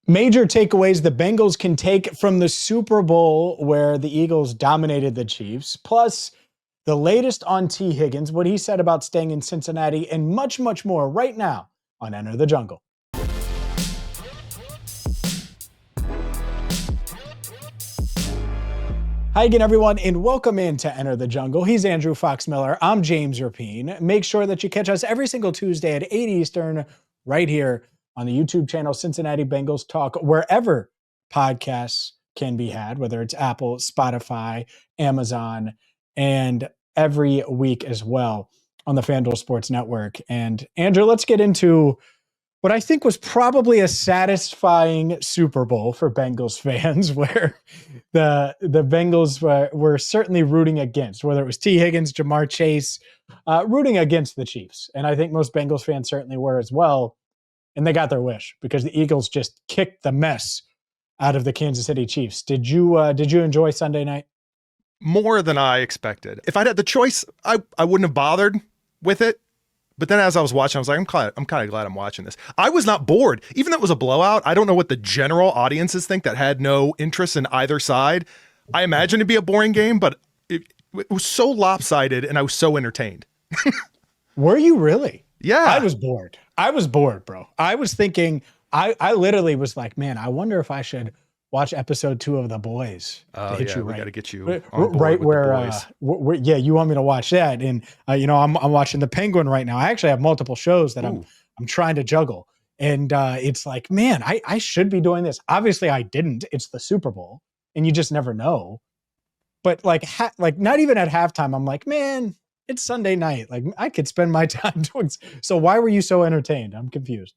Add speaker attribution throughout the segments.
Speaker 1: Major takeaways the Bengals can take from the Super Bowl where the Eagles dominated the Chiefs, plus the latest on Tee Higgins, what he said about staying in Cincinnati, and much, much more right now on Enter the Jungle. Hi again, everyone, and welcome in to Enter the Jungle. He's Andrew Fox Miller. I'm James Rapien. Make sure that you catch us every single Tuesday at 8 Eastern right here on the YouTube channel Cincinnati Bengals Talk, wherever podcasts can be had, whether it's Apple, Spotify, Amazon, and every week as well on the FanDuel Sports Network. And Andrew, let's get into what I think was probably a satisfying Super Bowl for Bengals fans, where the Bengals were certainly rooting against, whether it was Tee Higgins, Jamar Chase, rooting against the Chiefs. And I think most Bengals fans certainly were as well. And they got their wish because the Eagles just kicked the mess out of the Kansas City Chiefs. Did you enjoy Sunday night?
Speaker 2: More than I expected. If I'd had the choice, I wouldn't have bothered with it. But then as I was watching, I was like, I'm kind of glad I'm watching this. I was not bored. Even though it was a blowout, I don't know what the general audiences think that had no interest in either side. I imagine it'd be a boring game, but it was so lopsided and I was so entertained.
Speaker 1: Were you really?
Speaker 2: Yeah.
Speaker 1: I was bored, bro. I was thinking, I literally was like, man, I wonder if I should watch episode 2 of The Boys to hit you
Speaker 2: we
Speaker 1: right.
Speaker 2: got to get you on board
Speaker 1: right
Speaker 2: with
Speaker 1: where,
Speaker 2: The Boys.
Speaker 1: yeah, you want me to watch that. And, I'm watching The Penguin right now. I actually have multiple shows that I'm trying to juggle. And it's like, man, I should be doing this. Obviously I didn't. It's the Super Bowl and you just never know. But like not even at halftime, I'm like, man, it's Sunday night. Like I could spend my time doing. So why were you so entertained? I'm confused.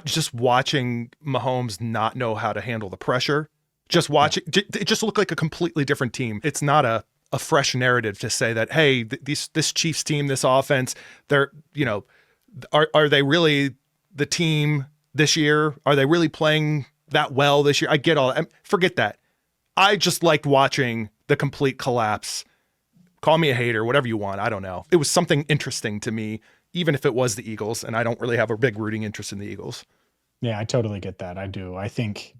Speaker 2: Just watching Mahomes not know how to handle the pressure. Just watching, it just looked like a completely different team. It's not a fresh narrative to say that, hey, this Chiefs team, this offense, they're, are they really the team this year? Are they really playing that well this year? I get all that. Forget that. I just liked watching the complete collapse. Call me a hater, whatever you want. I don't know. It was something interesting to me, even if it was the Eagles, and I don't really have a big rooting interest in the Eagles.
Speaker 1: Yeah, I totally get that. I do. I think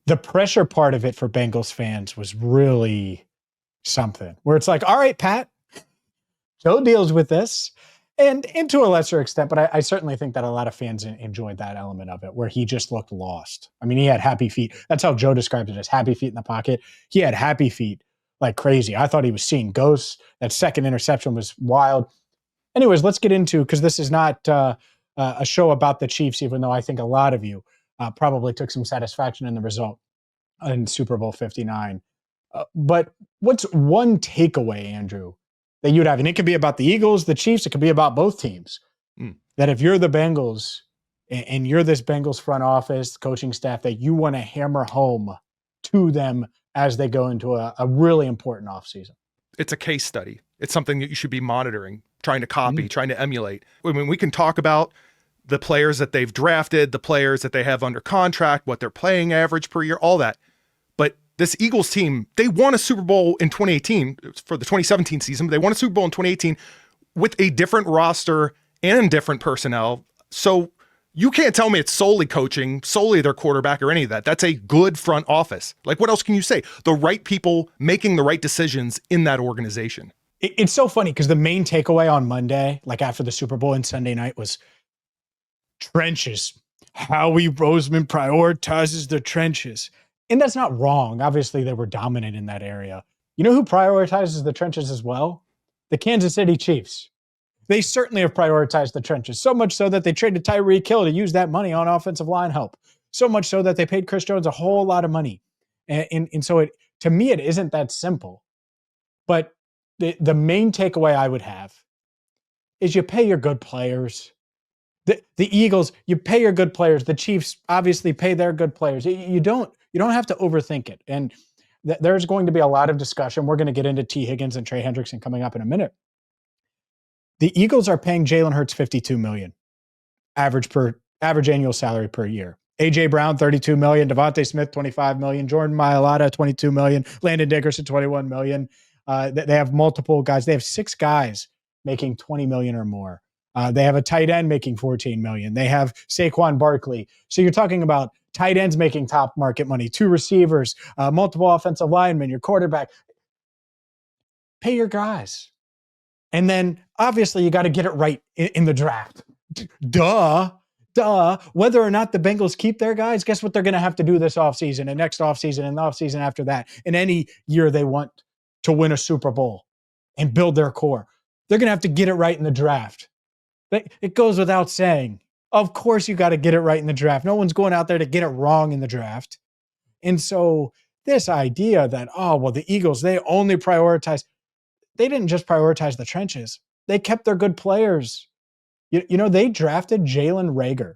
Speaker 1: the pressure part of it for Bengals fans was really something where it's like, all right, Pat, Joe deals with this. And to a lesser extent, but I certainly think that a lot of fans enjoyed that element of it where he just looked lost. I mean, he had happy feet. That's how Joe described it, as happy feet in the pocket. He had happy feet like crazy. I thought he was seeing ghosts. That second interception was wild. Anyways, let's get into, because this is not a show about the Chiefs, even though I think a lot of you probably took some satisfaction in the result in Super Bowl 59. But what's one takeaway, Andrew, that you'd have? And it could be about the Eagles, the Chiefs. It could be about both teams. That if you're the Bengals and you're this Bengals front office, coaching staff, that you want to hammer home to them as they go into a really important offseason.
Speaker 2: It's a case study. It's something that you should be monitoring, trying to copy, trying to emulate. I mean, we can talk about the players that they've drafted, the players that they have under contract, what their playing average per year, all that. But this Eagles team, they won a Super Bowl in 2018 for the 2017 season. But they won a Super Bowl in 2018 with a different roster and different personnel. So you can't tell me it's solely coaching, solely their quarterback or any of that. That's a good front office. Like, what else can you say? The right people making the right decisions in that organization.
Speaker 1: It's so funny because the main takeaway on Monday, like after the Super Bowl and Sunday night, was trenches. Howie Roseman prioritizes the trenches. And that's not wrong. Obviously, they were dominant in that area. You know who prioritizes the trenches as well? The Kansas City Chiefs. They certainly have prioritized the trenches, so much so that they traded Tyreek Hill to use that money on offensive line help. So much so that they paid Chris Jones a whole lot of money. And so to me, it isn't that simple. But the main takeaway I would have is you pay your good players. The Eagles, you pay your good players. The Chiefs obviously pay their good players. You don't have to overthink it. And there's going to be a lot of discussion. We're going to get into Tee Higgins and Trey Hendrickson coming up in a minute. The Eagles are paying Jalen Hurts $52 million average annual salary per year. A.J. Brown, $32 million. Devontae Smith, $25 million. Jordan Mailata, $22 million. Landon Dickerson, $21 million. They have multiple guys. They have 6 guys making $20 million or more. They have a tight end making $14 million. They have Saquon Barkley. So you're talking about tight ends making top market money, 2 receivers, multiple offensive linemen, your quarterback. Pay your guys. And then obviously you got to get it right in the draft. Duh. Whether or not the Bengals keep their guys, guess what they're going to have to do this offseason and next offseason and the offseason after that, and any year they want to win a Super Bowl and build their core. They're going to have to get it right in the draft. It goes without saying. Of course you got to get it right in the draft. No one's going out there to get it wrong in the draft. And so this idea that, the Eagles, they only prioritize, they didn't just prioritize the trenches. They kept their good players. They drafted Jalen Reagor,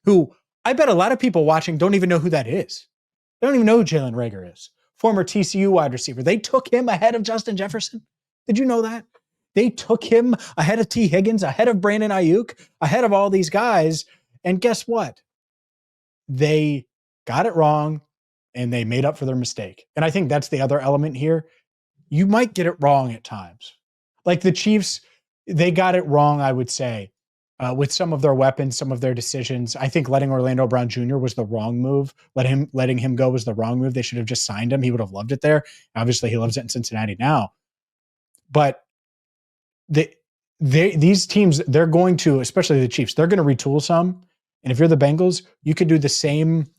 Speaker 1: who I bet a lot of people watching don't even know who that is. They don't even know who Jalen Reagor is. Former TCU wide receiver. They took him ahead of Justin Jefferson. Did you know that? They took him ahead of Tee Higgins, ahead of Brandon Ayuk, ahead of all these guys. And guess what? They got it wrong and they made up for their mistake. And I think that's the other element here. You might get it wrong at times. Like the Chiefs, they got it wrong, I would say, with some of their weapons, some of their decisions. I think letting Orlando Brown Jr. was the wrong move. Letting him go was the wrong move. They should have just signed him. He would have loved it there. Obviously, he loves it in Cincinnati now. But these teams, they're going to, especially the Chiefs, they're going to retool some. And if you're the Bengals, you could do the same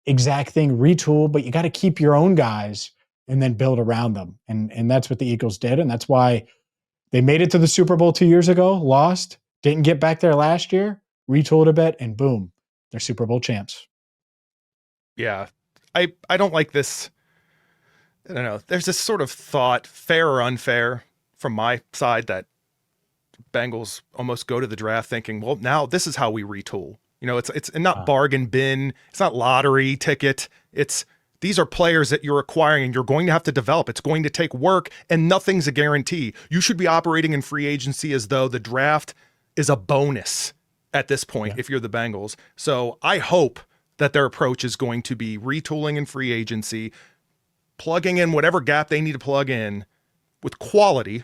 Speaker 1: exact thing, retool, but you got to keep your own guys and then build around them. And that's what the Eagles did. And that's why they made it to the Super Bowl 2 years ago, lost, didn't get back there last year, retooled a bit, and boom, they're Super Bowl champs.
Speaker 2: Yeah. I don't like this. I don't know. There's this sort of thought, fair or unfair, from my side, that Bengals almost go to the draft thinking, well, now this is how we retool. It's not bargain bin. It's not lottery ticket. These are players that you're acquiring and you're going to have to develop. It's going to take work and nothing's a guarantee. You should be operating in free agency as though the draft is a bonus at this point if you're the Bengals. So I hope that their approach is going to be retooling in free agency, plugging in whatever gap they need to plug in with quality.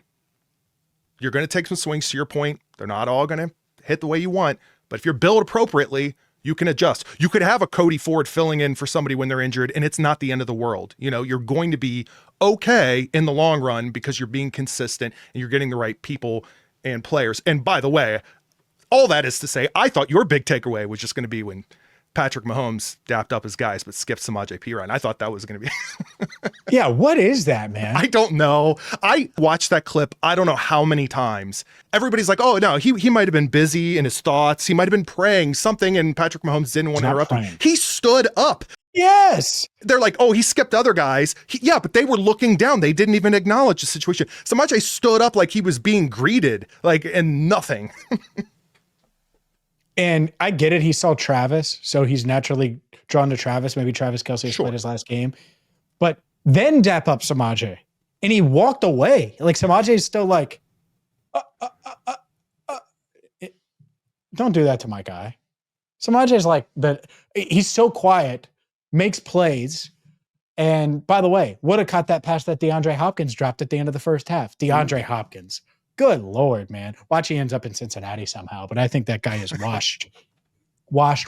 Speaker 2: You're going to take some swings, to your point. They're not all going to hit the way you want. But if you're built appropriately, you can adjust. You could have a Cody Ford filling in for somebody when they're injured, and it's not the end of the world. You're going to be okay in the long run because you're being consistent and you're getting the right people and players. And by the way, all that is to say, I thought your big takeaway was just going to be when Patrick Mahomes dapped up his guys but skipped Samaje Perine. I thought that was going to be
Speaker 1: Yeah, what is that, man?
Speaker 2: I don't know. I watched that clip I don't know how many times. Everybody's like, oh no, he might have been busy in his thoughts. He might have been praying something and Patrick Mahomes didn't want to interrupt him. He stood up.
Speaker 1: Yes.
Speaker 2: They're like, oh, he skipped other guys. But they were looking down. They didn't even acknowledge the situation. Samaje stood up like he was being greeted, and nothing.
Speaker 1: And I get it. He saw Travis, so he's naturally drawn to Travis. Maybe Travis Kelce played his last game. But then dap up Samaje. And he walked away. Samaje is still like, don't do that to my guy. Samaje is he's so quiet, makes plays. And by the way, would have caught that pass that DeAndre Hopkins dropped at the end of the first half. DeAndre Hopkins. Good Lord, man. Watch he ends up in Cincinnati somehow, but I think that guy is washed. washed.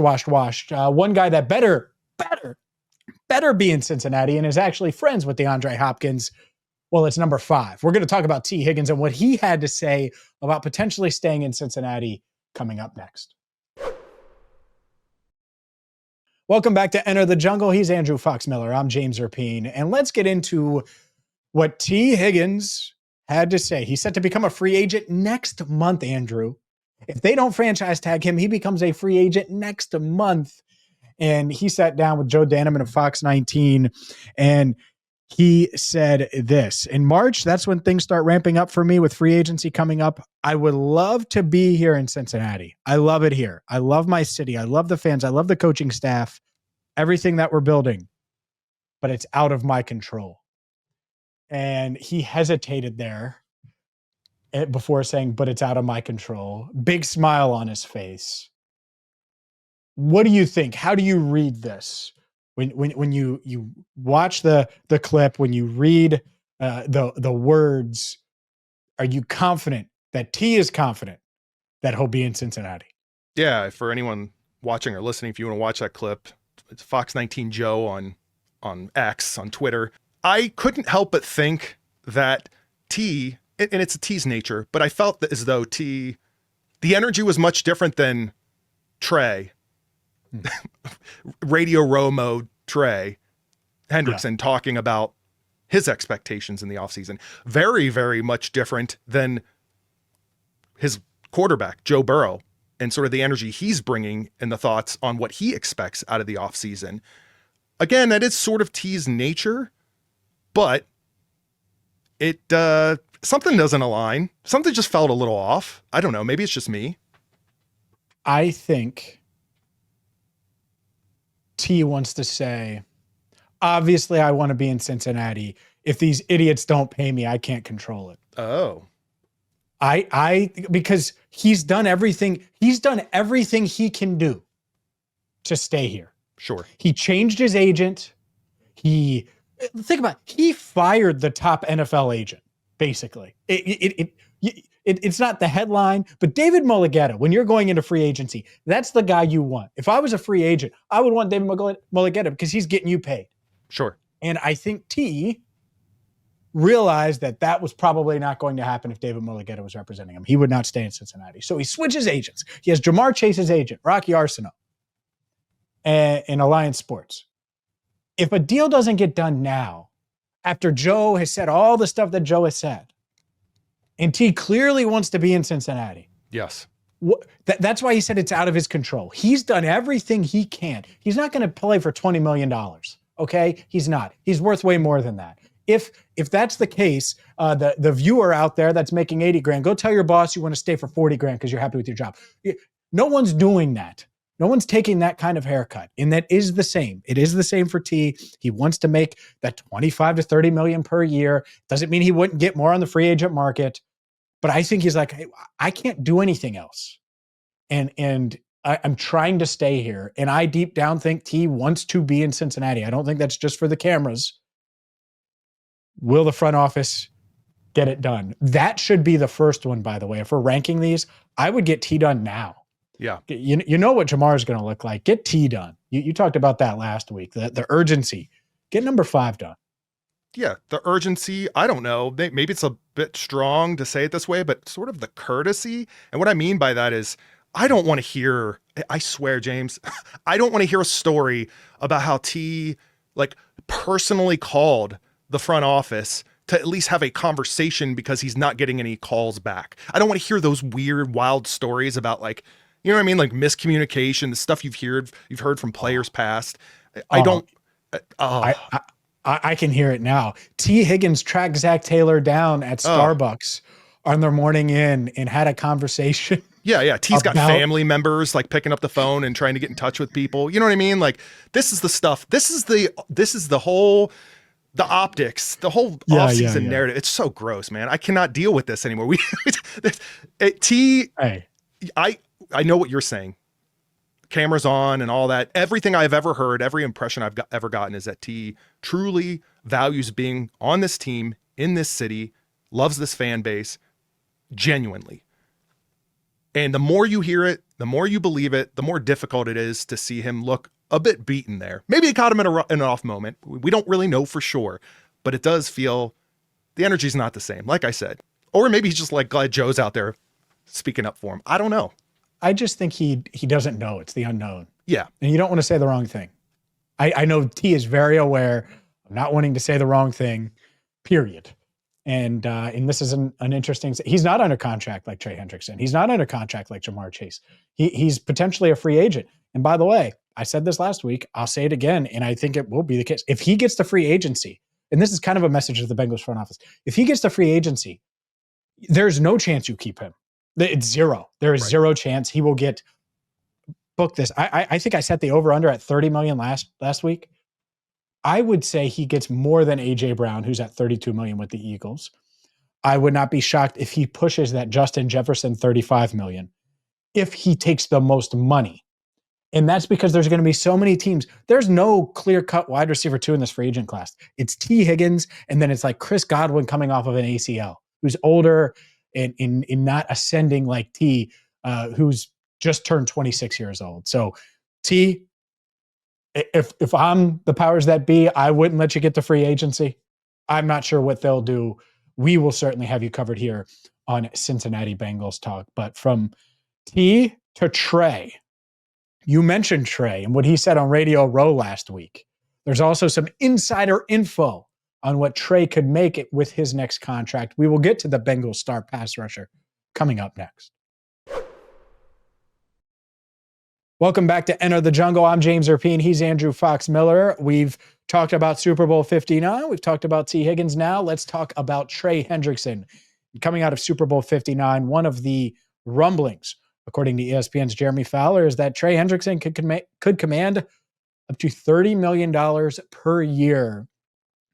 Speaker 1: One guy that better be in Cincinnati and is actually friends with DeAndre Hopkins. Well, it's number 5. We're going to talk about Tee Higgins and what he had to say about potentially staying in Cincinnati coming up next. Welcome back to Enter the Jungle. He's Andrew Fox-Miller. I'm James Rapien. And let's get into what Tee Higgins had to say. He's set to become a free agent next month, Andrew. If they don't franchise tag him, he becomes a free agent next month. And he sat down with Joe Danneman of Fox 19, and he said this: in March, that's when things start ramping up for me with free agency coming up. I would love to be here in Cincinnati. I love it here. I love my city. I love the fans. I love the coaching staff, everything that we're building, but it's out of my control. And he hesitated there before saying, but it's out of my control. Big smile on his face. What do you think? How do you read this? When you watch the clip, when you read the words, are you confident that T is confident that he'll be in Cincinnati.
Speaker 2: Yeah, for anyone watching or listening, if you want to watch that clip, it's Fox 19 Joe on X, on Twitter. I couldn't help but think that Tee, and it's a Tee's nature, but I felt as though Tee, the energy was much different than Trey, Radio Row mode Trey Hendrickson talking about his expectations in the offseason. Very, very much different than his quarterback, Joe Burrow, and sort of the energy he's bringing and the thoughts on what he expects out of the offseason. Again, that is sort of Tee's nature, but it something doesn't align. Something just felt a little off. I don't know. Maybe it's just me.
Speaker 1: I think Tee wants to say, obviously, I want to be in Cincinnati. If these idiots don't pay me, I can't control it.
Speaker 2: Oh.
Speaker 1: Because he's done everything he can do to stay here.
Speaker 2: Sure.
Speaker 1: He changed his agent. Think about it. He fired the top NFL agent, basically. It's not the headline, but David Mulugheta, when you're going into free agency, that's the guy you want. If I was a free agent, I would want David Mulugheta because he's getting you paid.
Speaker 2: Sure.
Speaker 1: And I think Tee realized that was probably not going to happen if David Mulugheta was representing him. He would not stay in Cincinnati. So he switches agents. He has Jamar Chase's agent, Rocky Arsenault, in Alliance Sports. If a deal doesn't get done now, after Joe has said all the stuff that Joe has said, and Tee clearly wants to be in Cincinnati.
Speaker 2: Yes.
Speaker 1: That's why he said it's out of his control. He's done everything he can. He's not going to play for $20 million. Okay? He's not. He's worth way more than that. If that's the case, the viewer out there that's making $80,000, go tell your boss you want to stay for $40,000 because you're happy with your job. No one's doing that. No one's taking that kind of haircut. And that is the same. It is the same for Tee. He wants to make that 25 to 30 million per year. Doesn't mean he wouldn't get more on the free agent market. But I think he's like, hey, I can't do anything else. And I'm trying to stay here. And I deep down think Tee wants to be in Cincinnati. I don't think that's just for the cameras. Will the front office get it done? That should be the first one, by the way. If we're ranking these, I would get Tee done now.
Speaker 2: Yeah.
Speaker 1: You know what Jamar is going to look like. Get Tee done. You talked about that last week, the urgency. Get number 5 done.
Speaker 2: Yeah, the urgency, I don't know. Maybe it's a bit strong to say it this way, but sort of the courtesy. And what I mean by that is I don't want to hear, I swear, James, I don't want to hear a story about how Tee personally called the front office to at least have a conversation because he's not getting any calls back. I don't want to hear those weird, wild stories about you know what I mean? Like miscommunication, the stuff you've heard from players past. I don't.
Speaker 1: I can hear it now. Tee Higgins tracked Zach Taylor down at Starbucks on their morning in and had a conversation.
Speaker 2: Yeah. Tee's got family members picking up the phone and trying to get in touch with people. You know what I mean? This is the stuff. This is the whole, the optics, the whole offseason narrative. It's so gross, man. I cannot deal with this anymore. Tee,
Speaker 1: hey.
Speaker 2: I know what you're saying. Cameras on and all that. Everything I've ever heard, every impression I've ever gotten is that Tee truly values being on this team, in this city, loves this fan base, genuinely. And the more you hear it, the more you believe it, the more difficult it is to see him look a bit beaten there. Maybe it caught him in an off moment. We don't really know for sure, but it does feel the energy's not the same, like I said. Or maybe he's just glad Joe's out there speaking up for him. I don't know.
Speaker 1: I just think he doesn't know. It's the unknown.
Speaker 2: Yeah.
Speaker 1: And you don't want to say the wrong thing. I know Tee is very aware of not wanting to say the wrong thing, period. And this is an interesting, he's not under contract like Trey Hendrickson. He's not under contract like Jamar Chase. He's potentially a free agent. And by the way, I said this last week, I'll say it again, and I think it will be the case. If he gets the free agency, and this is kind of a message to the Bengals front office, if he gets the free agency, there's no chance you keep him. It's zero. There is zero chance he will get booked this. I think I set the over-under at 30 million last week. I would say he gets more than A.J. Brown, who's at 32 million with the Eagles. I would not be shocked if he pushes that Justin Jefferson 35 million, if he takes the most money. And that's because there's going to be so many teams. There's no clear-cut wide receiver 2 in this free agent class. It's Tee Higgins, and then it's Chris Godwin coming off of an ACL, who's older and in not ascending like Tee who's just turned 26 years old. So, T, if I'm the powers that be, I wouldn't let you get to free agency. I'm not sure what they'll do. We will certainly have you covered here on Cincinnati Bengals Talk. But from T to Trey, you mentioned Trey and what he said on Radio Row last week. There's also some insider info on what Trey could make it with his next contract. We will get to the Bengals star pass rusher coming up next. Welcome back to Enter the Jungle. I'm James Rapien. He's Andrew Fox Miller. We've talked about Super Bowl 59. We've talked about Tee Higgins. Now let's talk about Trey Hendrickson. Coming out of Super Bowl 59, one of the rumblings, according to ESPN's Jeremy Fowler, is that Trey Hendrickson could command up to $30 million per year.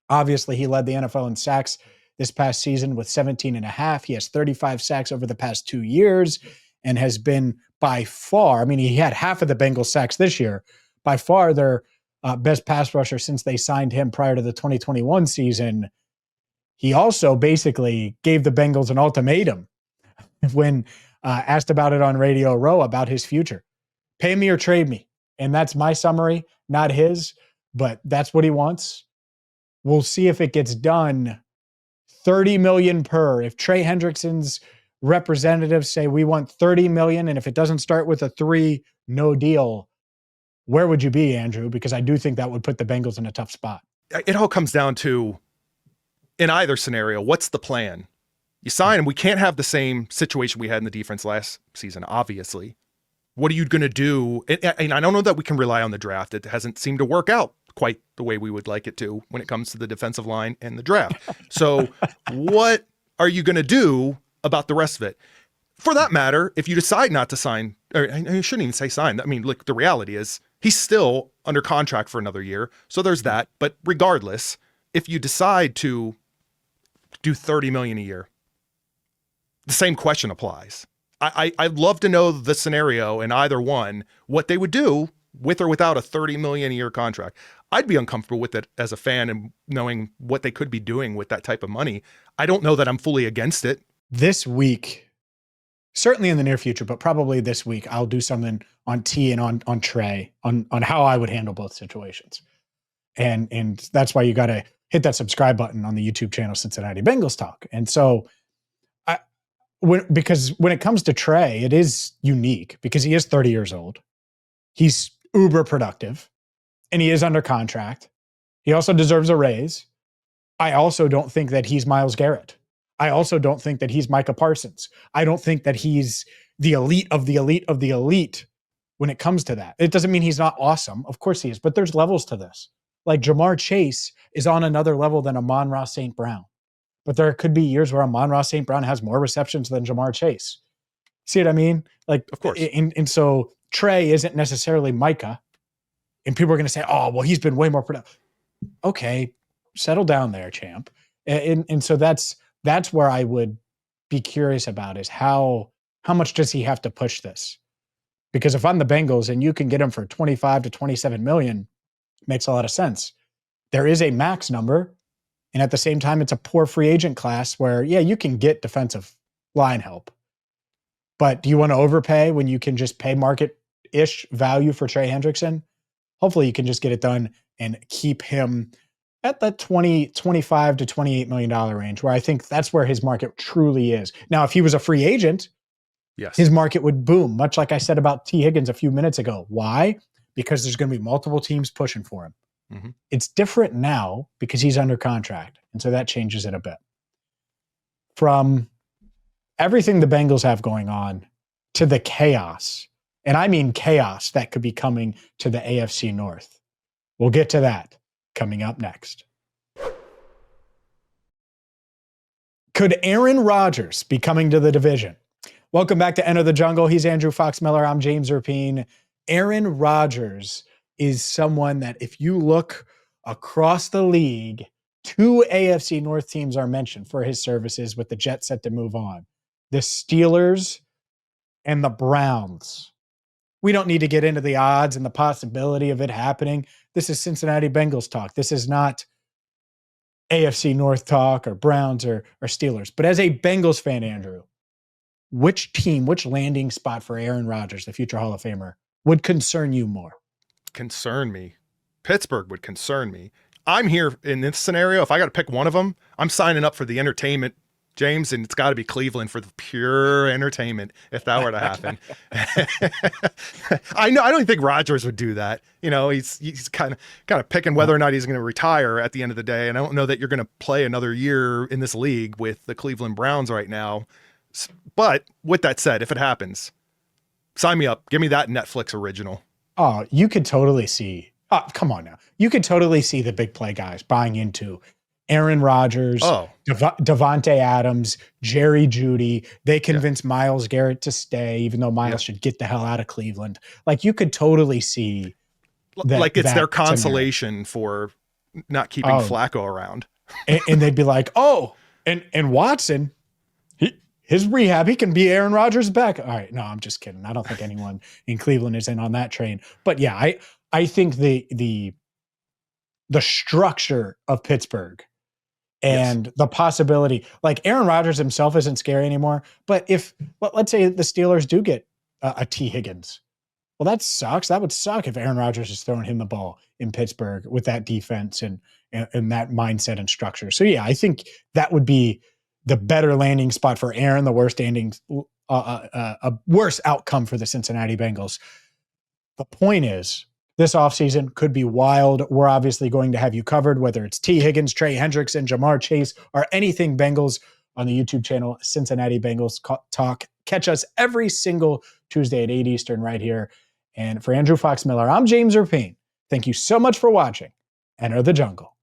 Speaker 1: Obviously, he led the NFL in sacks this past season with 17 and a half. He has 35 sacks over the past 2 years and has been by far, I mean, he had half of the Bengals sacks this year, by far their best pass rusher since they signed him prior to the 2021 season. He also basically gave the Bengals an ultimatum when asked about it on Radio Row about his future. Pay me or trade me. And that's my summary, not his, but that's what he wants. We'll see if it gets done. $30 million per. If Trey Hendrickson's representatives say we want $30 million, and if it doesn't start with a 3, no deal, where would you be, Andrew? Because I do think that would put the Bengals in a tough spot.
Speaker 2: It all comes down to, in either scenario, what's the plan? You sign him. We can't have the same situation we had in the defense last season, obviously. What are you going to do? And I don't know that we can rely on the draft. It hasn't seemed to work out quite the way we would like it to when it comes to the defensive line and the draft. So what are you going to do about the rest of it? For that matter, if you decide not to sign, or you shouldn't even say sign. I mean, look, the reality is he's still under contract for another year. So there's that. But regardless, if you decide to do $30 million a year, the same question applies. I'd love to know the scenario in either one, what they would do with or without a $30 million a year contract. I'd be uncomfortable with it as a fan and knowing what they could be doing with that type of money. I don't know that I'm fully against it. This
Speaker 1: Week, certainly in the near future, but probably this week, I'll do something on T and on Trey on how I would handle both situations. And that's why you got to hit that subscribe button on the YouTube channel, Cincinnati Bengals Talk. And so because when it comes to Trey, it is unique because he is 30 years old. He's uber productive and he is under contract. He also deserves a raise. I also don't think that he's Myles Garrett. I also don't think that he's Micah Parsons. I don't think that he's the elite of the elite of the elite when it comes to that. It doesn't mean he's not awesome. Of course he is, but there's levels to this. Like Jamar Chase is on another level than Amon-Ra St. Brown. But there could be years where Amon-Ra St. Brown has more receptions than Jamar Chase. See what I mean? Like,
Speaker 2: of course.
Speaker 1: And so Trey isn't necessarily Micah. And people are going to say, oh, well, he's been way more productive. Okay, settle down there, champ. And so that's where I would be curious about is how much does he have to push this? Because if I'm the Bengals and you can get him for 25 to 27 million, makes a lot of sense. There is a max number. And at the same time, it's a poor free agent class where, yeah, you can get defensive line help. But do you want to overpay when you can just pay market-ish value for Trey Hendrickson? Hopefully you can just get it done and keep him at that $25 to $28 million range, where I think that's where his market truly is. Now, if he was a free agent,
Speaker 2: yes,
Speaker 1: his market would boom, much like I said about Tee Higgins a few minutes ago. Why? Because there's going to be multiple teams pushing for him. Mm-hmm. It's different now because he's under contract, and so that changes it a bit. From everything the Bengals have going on to the chaos, and I mean chaos that could be coming to the AFC North. We'll get to that coming up next. Could Aaron Rodgers be coming to the division? Welcome back to Enter the Jungle. He's Andrew Fox Miller. I'm James Rapien. Aaron Rodgers is someone that if you look across the league, 2 AFC North teams are mentioned for his services with the Jets set to move on. The Steelers and the Browns. We don't need to get into the odds and the possibility of it happening. This is Cincinnati Bengals talk. This is not AFC North talk or Browns or Steelers. But as a Bengals fan, Andrew, which team, which landing spot for Aaron Rodgers, the future Hall of Famer, would concern you more?
Speaker 2: Concern me. Pittsburgh would concern me. I'm here in this scenario. If I got to pick one of them, I'm signing up for the entertainment, James, and it's got to be Cleveland for the pure entertainment if that were to happen. I don't even think Rodgers would do that. You know, he's kind of picking whether or not he's going to retire at the end of the day, and I don't know that you're going to play another year in this league with the Cleveland Browns right now. But with that said, if it happens, sign me up. Give me that Netflix original.
Speaker 1: Oh, you could totally see. Oh, come on now. You could totally see the big play guys buying into Aaron Rodgers, Devontae Adams, Jerry Jeudy. They convinced Myles Garrett to stay, even though Myles should get the hell out of Cleveland. Like, you could totally see that.
Speaker 2: Like, it's their consolation for not keeping Flacco around.
Speaker 1: and they'd be like, oh, and Watson, his rehab, he can be Aaron Rodgers back. All right. No, I'm just kidding. I don't think anyone in Cleveland is in on that train. But yeah, I think the structure of Pittsburgh and the possibility, like Aaron Rodgers himself isn't scary anymore. But let's say the Steelers do get a Tee Higgins. Well, that sucks. That would suck if Aaron Rodgers is throwing him the ball in Pittsburgh with that defense and that mindset and structure. So yeah, I think that would be the better landing spot for Aaron, the worst a worse outcome for the Cincinnati Bengals. The point is, this offseason could be wild. We're obviously going to have you covered, whether it's Tee Higgins, Trey Hendrickson, Jamar Chase, or anything Bengals on the YouTube channel, Cincinnati Bengals Talk. Catch us every single Tuesday at 8 Eastern right here. And for Andrew Fox Miller, I'm James Rapien. Thank you so much for watching. Enter the jungle.